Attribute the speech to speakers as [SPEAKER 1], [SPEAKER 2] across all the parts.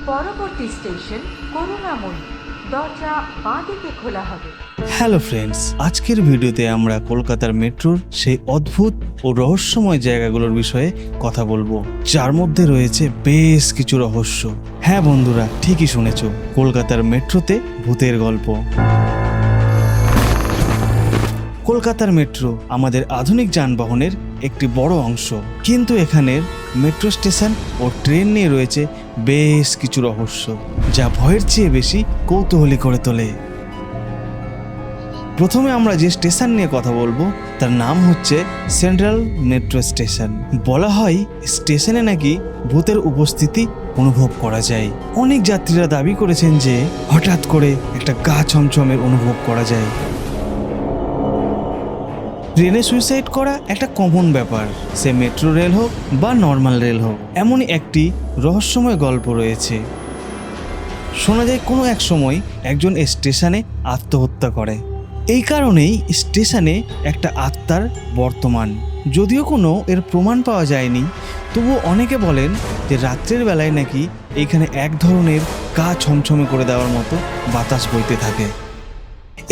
[SPEAKER 1] পরবর্তী স্টেশন করুণাময়ী, দরজা বাঁদিকে খোলা হবে।
[SPEAKER 2] হ্যালো ফ্রেন্ডস, আজকের ভিডিওতে আমরা কলকাতার মেট্রোর সেই অদ্ভুত ও রহস্যময় জায়গাগুলোর বিষয়ে কথা বলবো, যার মধ্যে রয়েছে বেশ কিছু রহস্য। হ্যাঁ বন্ধুরা, ঠিকই শুনেছ, কলকাতার মেট্রোতে ভূতের গল্প। কলকাতার মেট্রো আমাদের আধুনিক যানবাহনের একটি বড় অংশ, কিন্তু এখানের মেট্রো স্টেশন ও ট্রেন নিয়ে রয়েছে বেশ কিছু রহস্য, যা ভয়ের চেয়ে বেশি কৌতূহলী করে তোলে। প্রথমে আমরা যে স্টেশন নিয়ে কথা বলবো তার নাম হচ্ছে সেন্ট্রাল মেট্রো স্টেশন। বলা হয় স্টেশনে নাকি ভূতের উপস্থিতি অনুভব করা যায়। অনেক যাত্রীরা দাবি করেছেন যে হঠাৎ করে একটা গা ছমছমের অনুভব করা যায়। ট্রেনে সুইসাইড করা একটা কমন ব্যাপার, সে মেট্রো রেল হোক বা নর্মাল রেল হোক। এমনই একটি রহস্যময় গল্প রয়েছে। শোনা যায় কোনো এক সময় একজন স্টেশনে আত্মহত্যা করে। এই কারণেই স্টেশনে একটা আত্মার বর্তমান। যদিও কোনো এর প্রমাণ পাওয়া যায়নি, তবুও অনেকে বলেন যে রাত্রের বেলায় নাকি এইখানে এক ধরনের গা ছমছমে করে দেওয়ার মতো বাতাস বইতে থাকে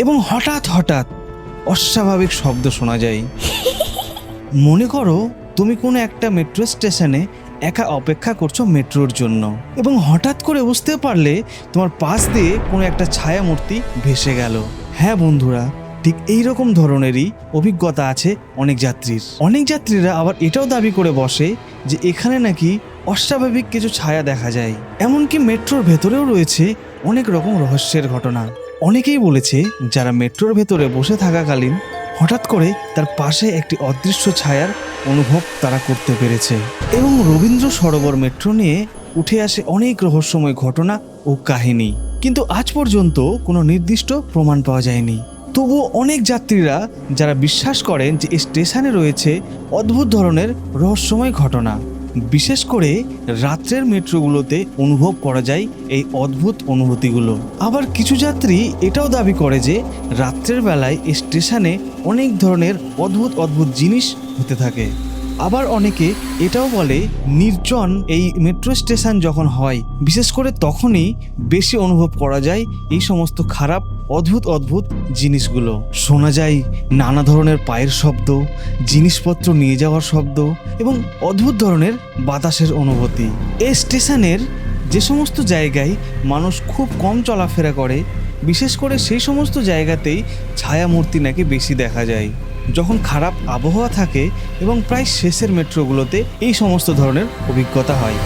[SPEAKER 2] এবং হঠাৎ হঠাৎ অস্বাভাবিক শব্দ শোনা যায়। মনে করো তুমি কোনো একটা মেট্রো স্টেশনে একা অপেক্ষা করছো মেট্রোর জন্য, এবং হঠাৎ করে বুঝতে পারলে তোমার পাশ দিয়ে কোনো একটা ছায়া মূর্তি ভেসে গেল। হ্যাঁ বন্ধুরা, ঠিক এইরকম ধরনেরই অভিজ্ঞতা আছে অনেক যাত্রীর। অনেক যাত্রীরা আবার এটাও দাবি করে বসে যে এখানে নাকি অস্বাভাবিক কিছু ছায়া দেখা যায়। এমনকি মেট্রোর ভেতরেও রয়েছে অনেক রকম রহস্যের ঘটনা। অনেকেই বলেছে যারা মেট্রোর ভেতরে বসে থাকাকালীন হঠাৎ করে তার পাশে একটি অদৃশ্য ছায়ার অনুভব তারা করতে পেরেছে। এবং রবীন্দ্র সরোবর মেট্রো নিয়ে উঠে আসে অনেক রহস্যময় ঘটনা ও কাহিনী, কিন্তু আজ পর্যন্ত কোনো নির্দিষ্ট প্রমাণ পাওয়া যায়নি। তবুও অনেক যাত্রীরা যারা বিশ্বাস করেন যে স্টেশনে রয়েছে অদ্ভুত ধরনের রহস্যময় ঘটনা। বিশেষ করে রাত্রের মেট্রোগুলোতে অনুভব করা যায় এই অদ্ভুত অনুভূতিগুলো। আবার কিছু যাত্রী এটাও দাবি করে যে রাত্রের বেলায় স্টেশনে অনেক ধরনের অদ্ভুত অদ্ভুত জিনিস হতে থাকে। আবার অনেকে এটাও বলে নির্জন এই মেট্রো স্টেশন যখন হয়, বিশেষ করে তখনই বেশি অনুভব করা যায় এই সমস্ত খারাপ অদ্ভুত অদ্ভুত জিনিসগুলো। শোনা যায় নানা ধরনের পায়ের শব্দ, জিনিসপত্র নিয়ে যাওয়ার শব্দ এবং অদ্ভুত ধরনের বাতাসের অনুভূতি। এই স্টেশনের যে সমস্ত জায়গায় মানুষ খুব কম চলাফেরা করে, বিশেষ করে সেই সমস্ত জায়গাতেই ছায়ামূর্তি নাকি বেশি দেখা যায়। যখন খারাপ আবহাওয়া থাকে এবং প্রায় শেষের মেট্রোগুলোতে এই সমস্ত ধরনের অভিজ্ঞতা হয়।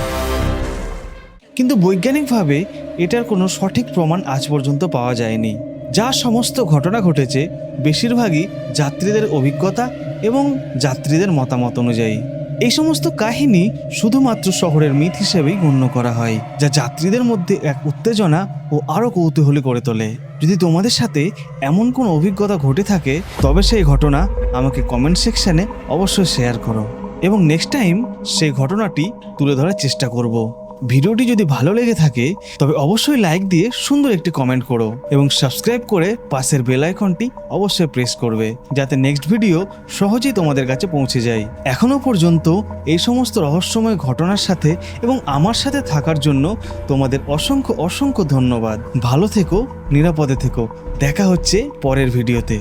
[SPEAKER 2] কিন্তু বৈজ্ঞানিকভাবে এটার কোনো সঠিক প্রমাণ আজ পর্যন্ত পাওয়া যায়নি। যা সমস্ত ঘটনা ঘটেছে বেশিরভাগই যাত্রীদের অভিজ্ঞতা এবং যাত্রীদের মতামত অনুযায়ী। এই সমস্ত কাহিনী শুধুমাত্র শহরের মিথ হিসেবেই গণ্য করা হয়, যা যাত্রীদের মধ্যে এক উত্তেজনা ও আরও কৌতূহলী করে তোলে। যদি তোমাদের সাথে এমন কোনো অভিজ্ঞতা ঘটে থাকে, তবে সেই ঘটনা আমাকে কমেন্ট সেকশনে অবশ্যই শেয়ার করো এবং নেক্সট টাইম সেই ঘটনাটি তুলে ধরার চেষ্টা করব। ভিডিওটি যদি ভালো লেগে থাকে তবে অবশ্যই লাইক দিয়ে সুন্দর একটি কমেন্ট করো এবং সাবস্ক্রাইব করে পাশের বেল আইকনটি অবশ্যই প্রেস করবে, যাতে নেক্সট ভিডিও সহজেই তোমাদের কাছে পৌঁছে যায়। এখনো পর্যন্ত এই সমস্ত রহস্যময় ঘটনার সাথে এবং আমার সাথে থাকার জন্য তোমাদের অসংখ্য অসংখ্য ধন্যবাদ। ভালো থেকো, নিরাপদে থেকো। দেখা হচ্ছে পরের ভিডিওতে।